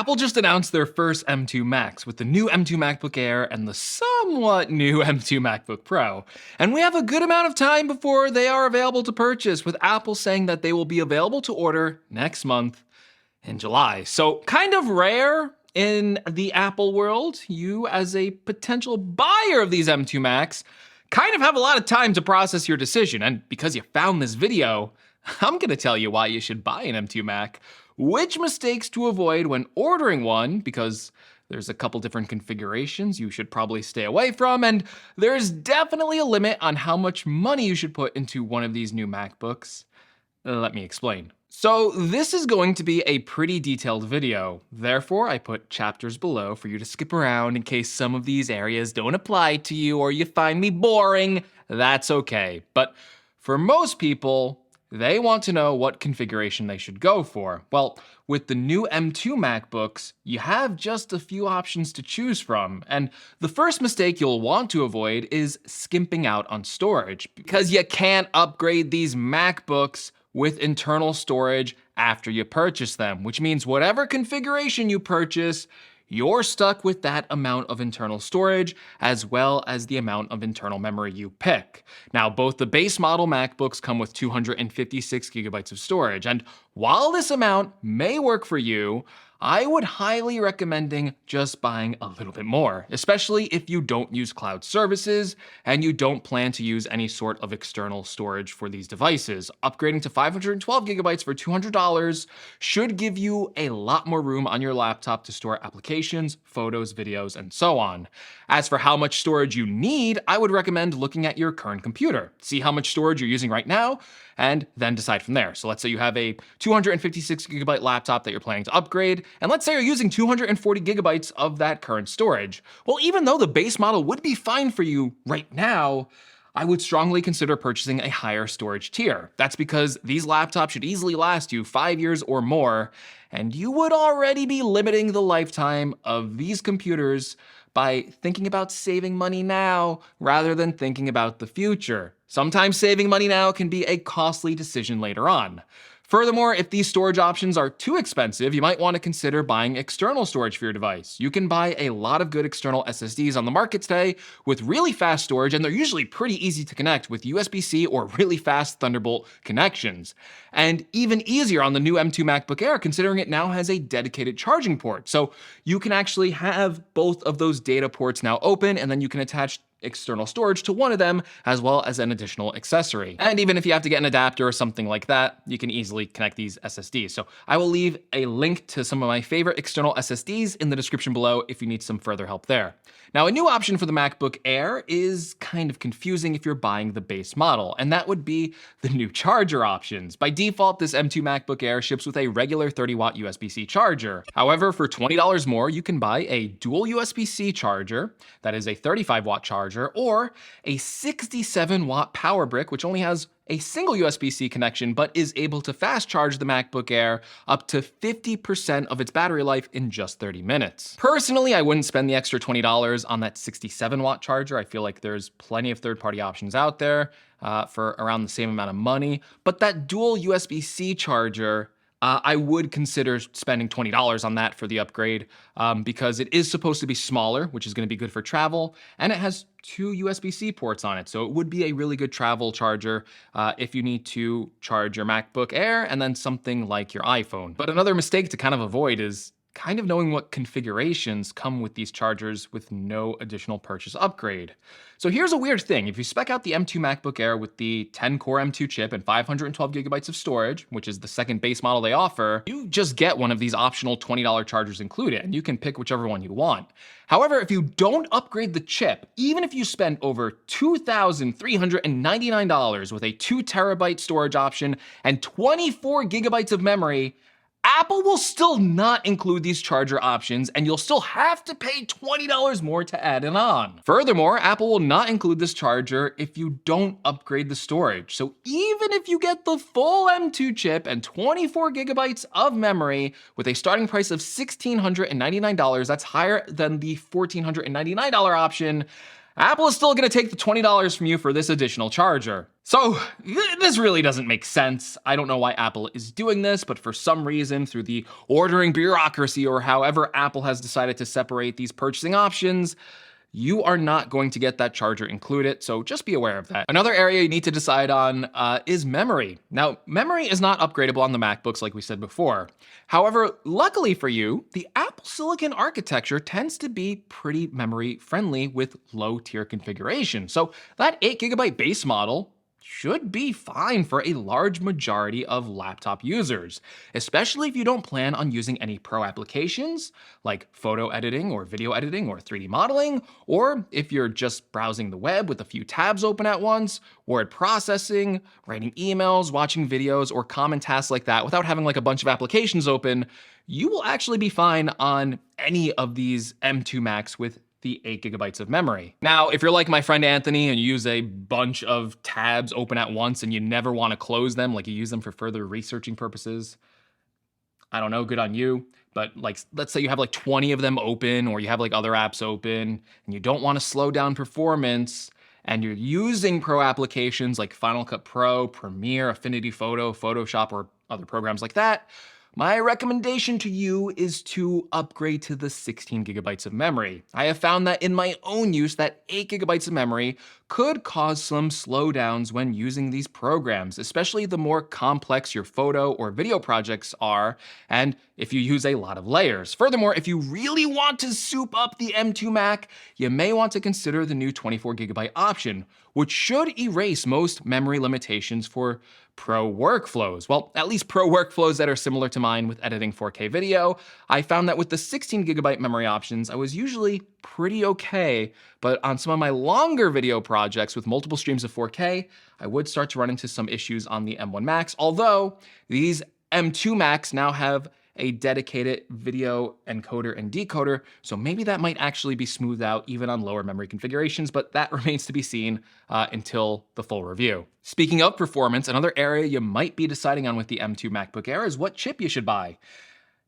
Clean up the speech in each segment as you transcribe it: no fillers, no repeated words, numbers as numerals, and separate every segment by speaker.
Speaker 1: Apple just announced their first M2 Macs with the new M2 MacBook Air and the somewhat new M2 MacBook Pro. And we have a good amount of time before they are available to purchase, with Apple saying that they will be available to order next month in July. So kind of rare in the Apple world. You, as a potential buyer of these M2 Macs, kind of have a lot of time to process your decision. And because you found this video, I'm gonna tell you why you should buy an M2 Mac, which mistakes to avoid when ordering one, because there's a couple different configurations you should probably stay away from, and there's definitely a limit on how much money you should put into one of these new MacBooks. Let me explain. So this is going to be a pretty detailed video. Therefore, I put chapters below for you to skip around in case some of these areas don't apply to you or you find me boring. That's okay. But for most people, they want to know what configuration they should go for. Well, with the new M2 MacBooks, you have just a few options to choose from. And the first mistake you'll want to avoid is skimping out on storage, because you can't upgrade these MacBooks with internal storage after you purchase them, which means whatever configuration you purchase, you're stuck with that amount of internal storage, as well as the amount of internal memory you pick. Now, both the base model MacBooks come with 256 gigabytes of storage, and while this amount may work for you, I would highly recommend just buying a little bit more, especially if you don't use cloud services and you don't plan to use any sort of external storage for these devices. Upgrading to 512 gigabytes for $200 should give you a lot more room on your laptop to store applications, photos, videos, and so on. As for how much storage you need, I would recommend looking at your current computer. See how much storage you're using right now, and then decide from there. So let's say you have a 256 gigabyte laptop that you're planning to upgrade, and let's say you're using 240 gigabytes of that current storage. Well, even though the base model would be fine for you right now, I would strongly consider purchasing a higher storage tier. That's because these laptops should easily last you 5 years or more, and you would already be limiting the lifetime of these computers by thinking about saving money now rather than thinking about the future. Sometimes saving money now can be a costly decision later on. Furthermore, if these storage options are too expensive, you might want to consider buying external storage for your device. You can buy a lot of good external SSDs on the market today with really fast storage, and they're usually pretty easy to connect with USB-C or really fast Thunderbolt connections. And even easier on the new M2 MacBook Air, considering it now has a dedicated charging port. So you can actually have both of those data ports now open, and then you can attach external storage to one of them, as well as an additional accessory. And even if you have to get an adapter or something like that, you can easily connect these SSDs. So I will leave a link to some of my favorite external SSDs in the description below if you need some further help there. Now, a new option for the MacBook Air is kind of confusing if you're buying the base model, and that would be the new charger options. By default, this M2 MacBook Air ships with a regular 30-watt USB-C charger. However, for $20 more, you can buy a dual USB-C charger, that is a 35-watt charger, or a 67-watt power brick, which only has a single USB-C connection, but is able to fast charge the MacBook Air up to 50% of its battery life in just 30 minutes. Personally, I wouldn't spend the extra $20 on that 67-watt charger. I feel like there's plenty of third-party options out there for around the same amount of money, but that dual USB-C charger, I would consider spending $20 on that for the upgrade because it is supposed to be smaller, which is going to be good for travel, and it has 2 USB-C ports on it. So it would be a really good travel charger if you need to charge your MacBook Air and then something like your iPhone. But another mistake to kind of avoid is kind of knowing what configurations come with these chargers with no additional purchase upgrade. So here's a weird thing. If you spec out the M2 MacBook Air with the 10-core M2 chip and 512 gigabytes of storage, which is the second base model they offer, you just get one of these optional $20 chargers included, and you can pick whichever one you want. However, if you don't upgrade the chip, even if you spend over $2,399 with a 2 terabyte storage option and 24 gigabytes of memory, Apple will still not include these charger options, and you'll still have to pay $20 more to add it on. Furthermore, Apple will not include this charger if you don't upgrade the storage. So even if you get the full M2 chip and 24 gigabytes of memory with a starting price of $1,699, that's higher than the $1,499 option, Apple is still going to take the $20 from you for this additional charger. So this really doesn't make sense. I don't know why Apple is doing this, but for some reason, through the ordering bureaucracy or however Apple has decided to separate these purchasing options, you are not going to get that charger included, so just be aware of that. Another area you need to decide on is memory. Now, memory is not upgradable on the MacBooks like we said before. However, luckily for you, the Apple Silicon architecture tends to be pretty memory friendly with low tier configuration. So that 8GB base model should be fine for a large majority of laptop users, especially if you don't plan on using any pro applications like photo editing or video editing or 3D modeling, or if you're just browsing the web with a few tabs open at once, word processing, writing emails, watching videos, or common tasks like that without having like a bunch of applications open, you will actually be fine on any of these M2 Macs with the 8GB of memory. Now, if you're like my friend Anthony and you use a bunch of tabs open at once and you never want to close them, like you use them for further researching purposes, I don't know, good on you. But like, let's say you have like 20 of them open, or you have like other apps open and you don't want to slow down performance, and you're using pro applications like Final Cut Pro, Premiere, Affinity Photo, Photoshop, or other programs like that, my recommendation to you is to upgrade to the 16GB of memory. I have found that in my own use, that 8GB of memory could cause some slowdowns when using these programs, especially the more complex your photo or video projects are, and if you use a lot of layers. Furthermore, if you really want to soup up the M2 Mac, you may want to consider the new 24GB option, which should erase most memory limitations for pro workflows. Well, at least pro workflows that are similar to mine with editing 4K video. I found that with the 16GB memory options, I was usually pretty okay, but on some of my longer video projects with multiple streams of 4K, I would start to run into some issues on the M1 Max, although these M2 Macs now have a dedicated video encoder and decoder, so maybe that might actually be smoothed out even on lower memory configurations, but that remains to be seen until the full review. Speaking of performance, another area you might be deciding on with the M2 MacBook Air is what chip you should buy.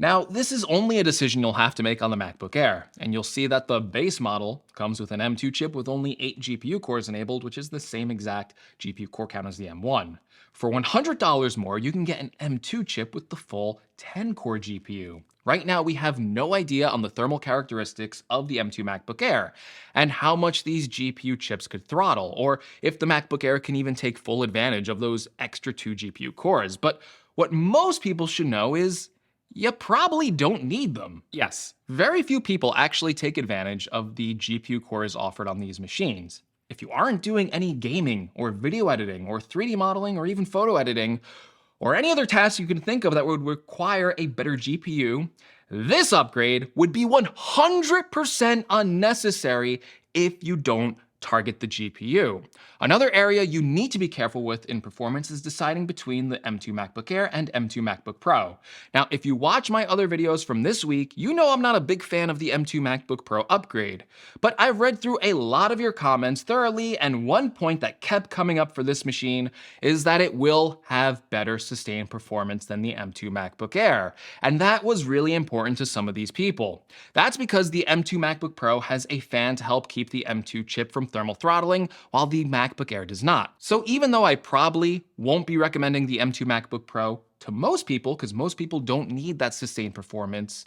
Speaker 1: Now, this is only a decision you'll have to make on the MacBook Air, and you'll see that the base model comes with an M2 chip with only 8 GPU cores enabled, which is the same exact GPU core count as the M1. For $100 more, you can get an M2 chip with the full 10-core GPU. Right now, we have no idea on the thermal characteristics of the M2 MacBook Air and how much these GPU chips could throttle, or if the MacBook Air can even take full advantage of those extra 2 GPU cores. But what most people should know is you probably don't need them. Yes, very few people actually take advantage of the GPU cores offered on these machines. If you aren't doing any gaming or video editing or 3D modeling or even photo editing, or any other tasks you can think of that would require a better GPU, this upgrade would be 100% unnecessary if you don't target the GPU. Another area you need to be careful with in performance is deciding between the M2 MacBook Air and M2 MacBook Pro. Now, if you watch my other videos from this week, you know I'm not a big fan of the M2 MacBook Pro upgrade, but I've read through a lot of your comments thoroughly, and one point that kept coming up for this machine is that it will have better sustained performance than the M2 MacBook Air, and that was really important to some of these people. That's because the M2 MacBook Pro has a fan to help keep the M2 chip from thermal throttling, while the MacBook Air does not. So even though I probably won't be recommending the M2 MacBook Pro to most people, because most people don't need that sustained performance,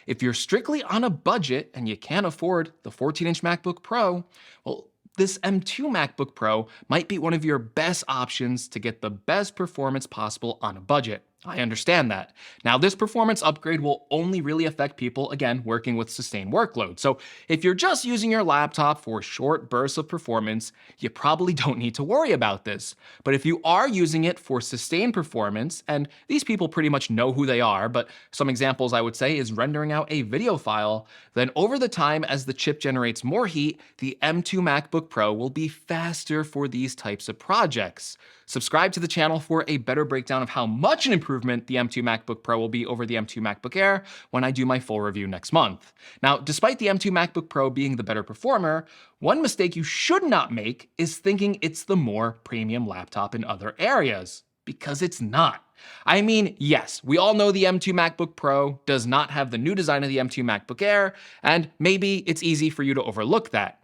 Speaker 1: if you're strictly on a budget and you can't afford the 14-inch MacBook Pro, well, this M2 MacBook Pro might be one of your best options to get the best performance possible on a budget. I understand that. Now, this performance upgrade will only really affect people, again, working with sustained workload. So if you're just using your laptop for short bursts of performance, you probably don't need to worry about this. But if you are using it for sustained performance, and these people pretty much know who they are, but some examples I would say is rendering out a video file, then over the time as the chip generates more heat, the M2 MacBook Pro will be faster for these types of projects. Subscribe to the channel for a better breakdown of how much an improvement the M2 MacBook Pro will be over the M2 MacBook Air when I do my full review next month. Now, despite the M2 MacBook Pro being the better performer, one mistake you should not make is thinking it's the more premium laptop in other areas, because it's not. I mean, yes, we all know the M2 MacBook Pro does not have the new design of the M2 MacBook Air, and maybe it's easy for you to overlook that.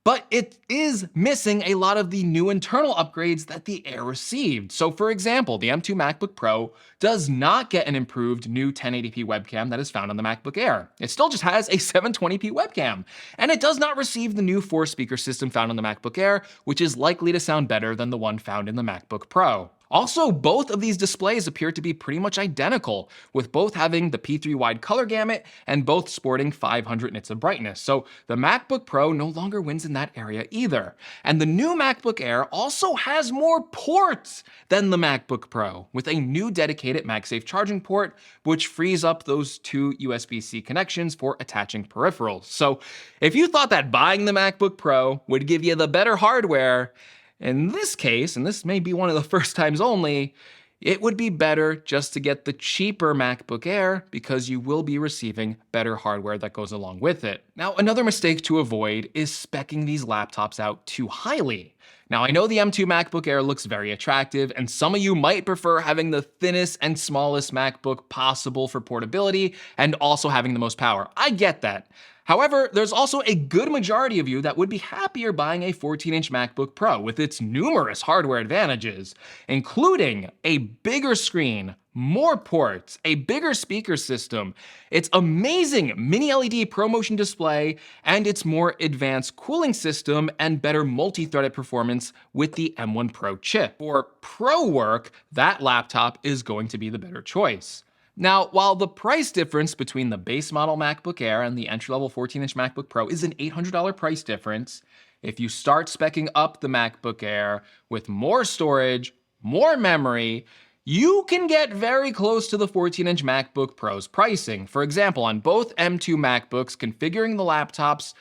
Speaker 1: but it is missing a lot of the new internal upgrades that the Air received. So for example, the M2 MacBook Pro does not get an improved new 1080p webcam that is found on the MacBook Air. It still just has a 720p webcam, and it does not receive the new 4-speaker system found on the MacBook Air, which is likely to sound better than the one found in the MacBook Pro. Also, both of these displays appear to be pretty much identical, with both having the P3 wide color gamut and both sporting 500 nits of brightness. So the MacBook Pro no longer wins in that area either. And the new MacBook Air also has more ports than the MacBook Pro, with a new dedicated MagSafe charging port, which frees up those 2 USB-C connections for attaching peripherals. So if you thought that buying the MacBook Pro would give you the better hardware, in this case, and this may be one of the first times only, it would be better just to get the cheaper MacBook Air because you will be receiving better hardware that goes along with it. Now, another mistake to avoid is speccing these laptops out too highly. Now, I know the M2 MacBook Air looks very attractive, and some of you might prefer having the thinnest and smallest MacBook possible for portability and also having the most power. I get that. However, there's also a good majority of you that would be happier buying a 14-inch MacBook Pro with its numerous hardware advantages, including a bigger screen, more ports, a bigger speaker system, its amazing mini LED ProMotion display, and its more advanced cooling system and better multi-threaded performance with the M1 Pro chip. For pro work, that laptop is going to be the better choice. Now, while the price difference between the base model MacBook Air and the entry-level 14-inch MacBook Pro is an $800 price difference, if you start speccing up the MacBook Air with more storage, more memory, you can get very close to the 14-inch MacBook Pro's pricing. For example, on both M2 MacBooks, configuring the laptops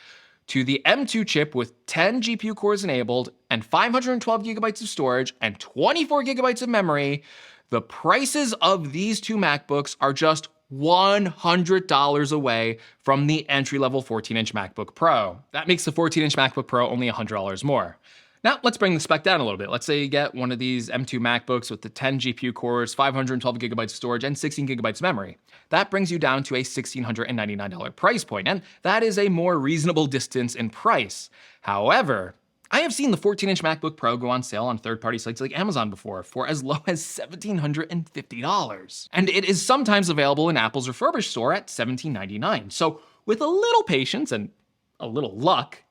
Speaker 1: to the M2 chip with 10 GPU cores enabled and 512 gigabytes of storage and 24 gigabytes of memory, the prices of these two MacBooks are just $100 away from the entry-level 14-inch MacBook Pro. That makes the 14-inch MacBook Pro only $100 more. Now, let's bring the spec down a little bit. Let's say you get one of these M2 MacBooks with the 10 GPU cores, 512 gigabytes of storage, and 16 gigabytes of memory. That brings you down to a $1,699 price point, and that is a more reasonable distance in price. However, I have seen the 14-inch MacBook Pro go on sale on third-party sites like Amazon before for as low as $1,750. And it is sometimes available in Apple's refurbished store at $1,799. So with a little patience and a little luck,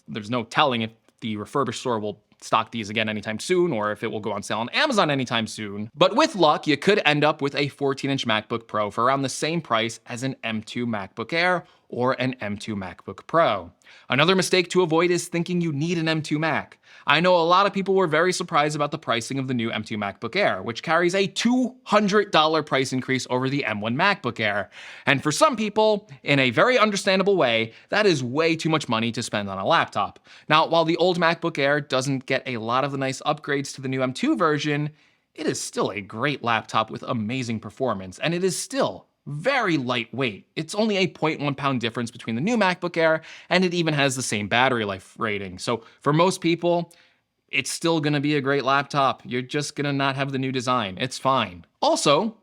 Speaker 1: there's no telling if the refurbished store will stock these again anytime soon or if it will go on sale on Amazon anytime soon. But with luck, you could end up with a 14-inch MacBook Pro for around the same price as an M2 MacBook Air or an M2 MacBook Pro. Another mistake to avoid is thinking you need an M2 Mac. I know a lot of people were very surprised about the pricing of the new M2 MacBook Air, which carries a $200 price increase over the M1 MacBook Air. And for some people, in a very understandable way, that is way too much money to spend on a laptop. Now, while the old MacBook Air doesn't get a lot of the nice upgrades to the new M2 version, it is still a great laptop with amazing performance, and it is still very lightweight. It's only a 0.1 pound difference between the new MacBook Air, and it even has the same battery life rating. So for most people, it's still gonna be a great laptop. You're just gonna not have the new design. It's fine. Also,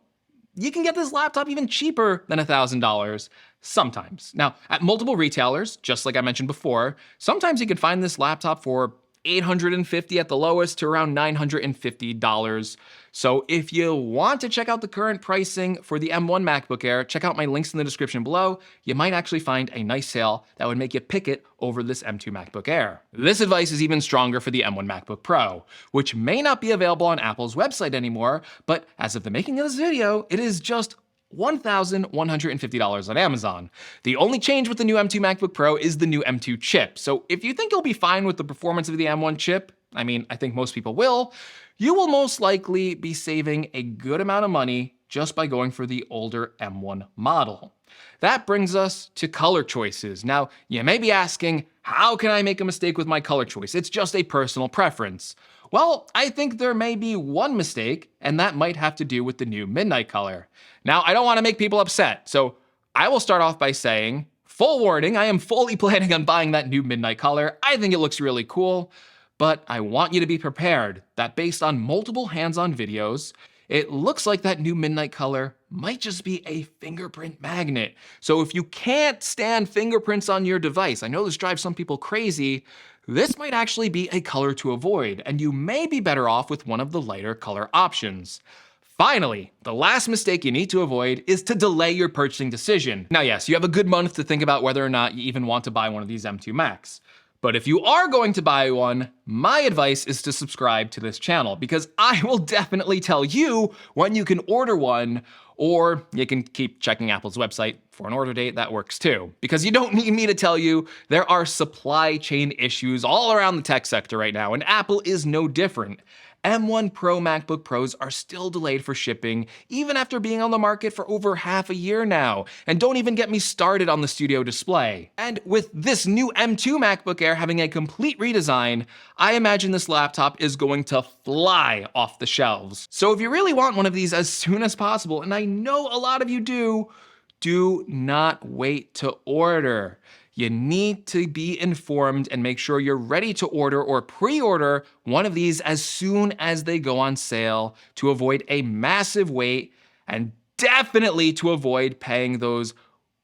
Speaker 1: you can get this laptop even cheaper than $1,000 sometimes. Now, at multiple retailers, just like I mentioned before, sometimes you can find this laptop for $850 at the lowest to around $950. So if you want to check out the current pricing for the M1 MacBook Air, check out my links in the description below. You might actually find a nice sale that would make you pick it over this M2 MacBook Air. This advice is even stronger for the M1 MacBook Pro, which may not be available on Apple's website anymore, but as of the making of this video, it is just $1,150 on Amazon. The only change with the new M2 MacBook Pro is the new M2 chip. So if you think you'll be fine with the performance of the M1 chip, I mean, I think most people will, you will most likely be saving a good amount of money just by going for the older M1 model. That brings us to color choices. Now, you may be asking, how can I make a mistake with my color choice? It's just a personal preference. Well, I think there may be one mistake, and that might have to do with the new midnight color. Now, I don't want to make people upset, so I will start off by saying, full warning, I am fully planning on buying that new midnight color. I think it looks really cool, but I want you to be prepared that based on multiple hands-on videos, it looks like that new midnight color might just be a fingerprint magnet. So if you can't stand fingerprints on your device, I know this drives some people crazy, this might actually be a color to avoid, and you may be better off with one of the lighter color options. Finally, the last mistake you need to avoid is to delay your purchasing decision. Now yes, you have a good month to think about whether or not you even want to buy one of these M2 Macs. But if you are going to buy one, my advice is to subscribe to this channel, because I will definitely tell you when you can order one, or you can keep checking Apple's website for an order date. That works too. Because you don't need me to tell you there are supply chain issues all around the tech sector right now, and Apple is no different. M1 Pro MacBook Pros are still delayed for shipping, even after being on the market for over half a year now. And don't even get me started on the Studio Display. And with this new M2 MacBook Air having a complete redesign, I imagine this laptop is going to fly off the shelves. So if you really want one of these as soon as possible, and I know a lot of you do not wait to order. You need to be informed and make sure you're ready to order or pre-order one of these as soon as they go on sale to avoid a massive wait, and definitely to avoid paying those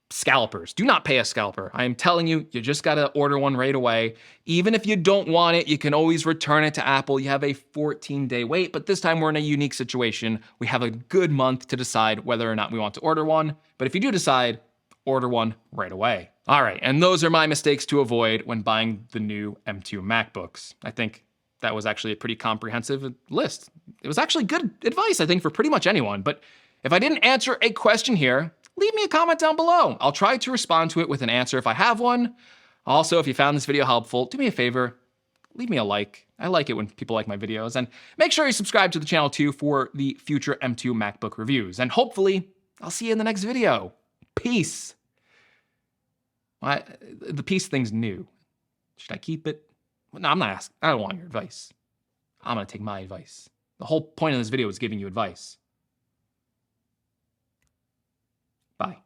Speaker 1: scalpers. Do not pay a scalper. I am telling you, you just gotta order one right away. Even if you don't want it, you can always return it to Apple. You have a 14-day wait, but this time we're in a unique situation. We have a good month to decide whether or not we want to order one. But if you do decide, order one right away. All right, and those are my mistakes to avoid when buying the new M2 MacBooks. I think that was actually a pretty comprehensive list. It was actually good advice, I think, for pretty much anyone. But if I didn't answer a question here, leave me a comment down below. I'll try to respond to it with an answer if I have one. Also, if you found this video helpful, do me a favor, leave me a like. I like it when people like my videos. And make sure you subscribe to the channel too for the future M2 MacBook reviews. And hopefully, I'll see you in the next video. Peace. The peace thing's new. Should I keep it? No, I'm not asking. I don't want your advice. I'm gonna take my advice. The whole point of this video is giving you advice. Bye.